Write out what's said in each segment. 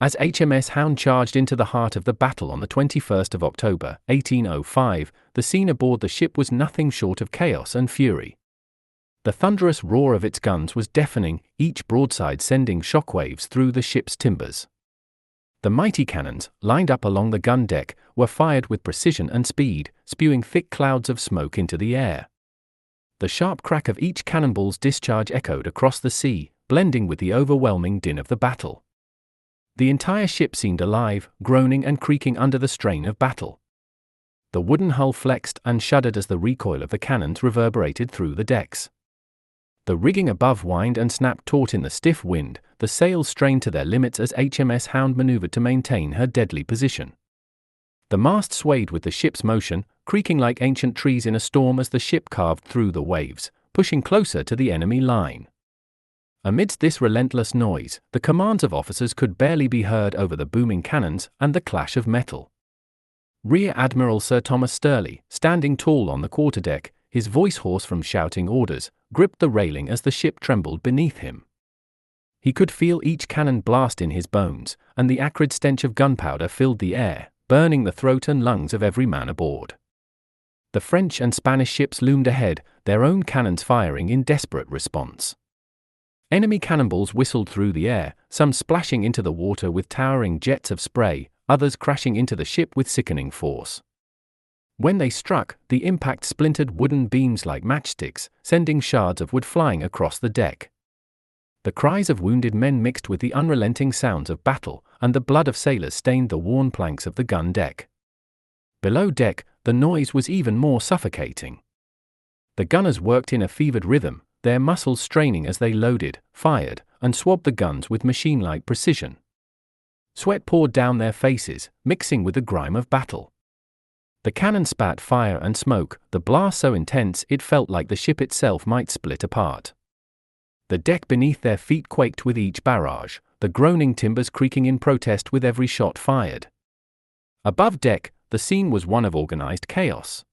As HMS Hound charged into the heart of the battle on the 21st of October, 1805, the scene aboard the ship was nothing short of chaos and fury. The thunderous roar of its guns was deafening, each broadside sending shockwaves through the ship's timbers. The mighty cannons, lined up along the gun deck, were fired with precision and speed, spewing thick clouds of smoke into the air. The sharp crack of each cannonball's discharge echoed across the sea, blending with the overwhelming din of the battle. The entire ship seemed alive, groaning and creaking under the strain of battle. The wooden hull flexed and shuddered as the recoil of the cannons reverberated through the decks. The rigging above whined and snapped taut in the stiff wind, the sails strained to their limits as HMS Hound maneuvered to maintain her deadly position. The mast swayed with the ship's motion, creaking like ancient trees in a storm as the ship carved through the waves, pushing closer to the enemy line. Amidst this relentless noise, the commands of officers could barely be heard over the booming cannons and the clash of metal. Rear Admiral Sir Thomas Sturley, standing tall on the quarterdeck, his voice hoarse from shouting orders, gripped the railing as the ship trembled beneath him. He could feel each cannon blast in his bones, and the acrid stench of gunpowder filled the air, burning the throat and lungs of every man aboard. The French and Spanish ships loomed ahead, their own cannons firing in desperate response. Enemy cannonballs whistled through the air, some splashing into the water with towering jets of spray, others crashing into the ship with sickening force. When they struck, the impact splintered wooden beams like matchsticks, sending shards of wood flying across the deck. The cries of wounded men mixed with the unrelenting sounds of battle, and the blood of sailors stained the worn planks of the gun deck. Below deck, the noise was even more suffocating. The gunners worked in a fevered rhythm, their muscles straining as they loaded, fired, and swabbed the guns with machine-like precision. Sweat poured down their faces, mixing with the grime of battle. The cannon spat fire and smoke, the blast so intense it felt like the ship itself might split apart. The deck beneath their feet quaked with each barrage, the groaning timbers creaking in protest with every shot fired. Above deck, the scene was one of organized chaos.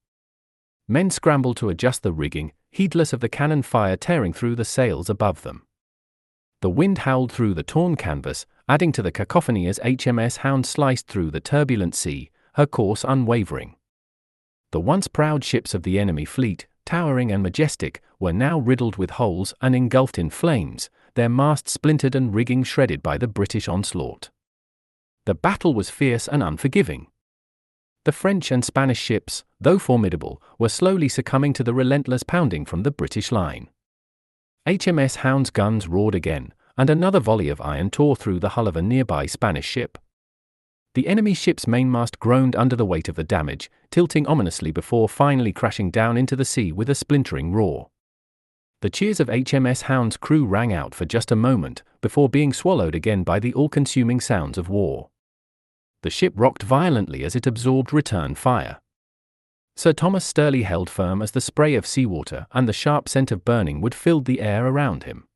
Men scrambled to adjust the rigging, heedless of the cannon fire tearing through the sails above them. The wind howled through the torn canvas, adding to the cacophony as HMS Hound sliced through the turbulent sea, her course unwavering. The once proud ships of the enemy fleet, towering and majestic, were now riddled with holes and engulfed in flames, their masts splintered and rigging shredded by the British onslaught. The battle was fierce and unforgiving. The French and Spanish ships, though formidable, were slowly succumbing to the relentless pounding from the British line. HMS Hound's guns roared again, and another volley of iron tore through the hull of a nearby Spanish ship. The enemy ship's mainmast groaned under the weight of the damage, tilting ominously before finally crashing down into the sea with a splintering roar. The cheers of HMS Hound's crew rang out for just a moment, before being swallowed again by the all-consuming sounds of war. The ship rocked violently as it absorbed return fire. Sir Thomas Sturley held firm as the spray of seawater and the sharp scent of burning wood filled the air around him.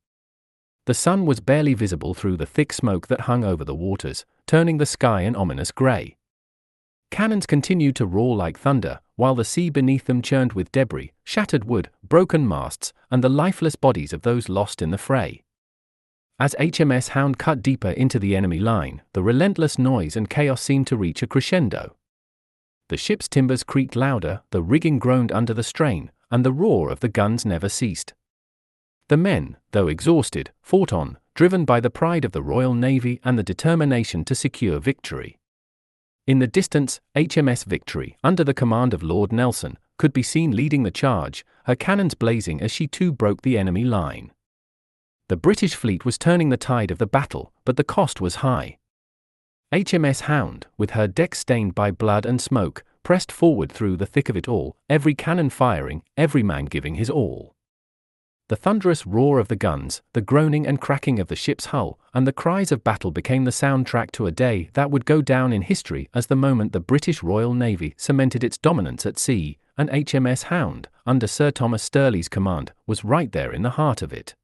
The sun was barely visible through the thick smoke that hung over the waters, turning the sky an ominous grey. Cannons continued to roar like thunder, while the sea beneath them churned with debris, shattered wood, broken masts, and the lifeless bodies of those lost in the fray. As HMS Hound cut deeper into the enemy line, the relentless noise and chaos seemed to reach a crescendo. The ship's timbers creaked louder, the rigging groaned under the strain, and the roar of the guns never ceased. The men, though exhausted, fought on, driven by the pride of the Royal Navy and the determination to secure victory. In the distance, HMS Victory, under the command of Lord Nelson, could be seen leading the charge, her cannons blazing as she too broke the enemy line. The British fleet was turning the tide of the battle, but the cost was high. HMS Hound, with her decks stained by blood and smoke, pressed forward through the thick of it all, every cannon firing, every man giving his all. The thunderous roar of the guns, the groaning and cracking of the ship's hull, and the cries of battle became the soundtrack to a day that would go down in history as the moment the British Royal Navy cemented its dominance at sea, and HMS Hound, under Sir Thomas Sturley's command, was right there in the heart of it.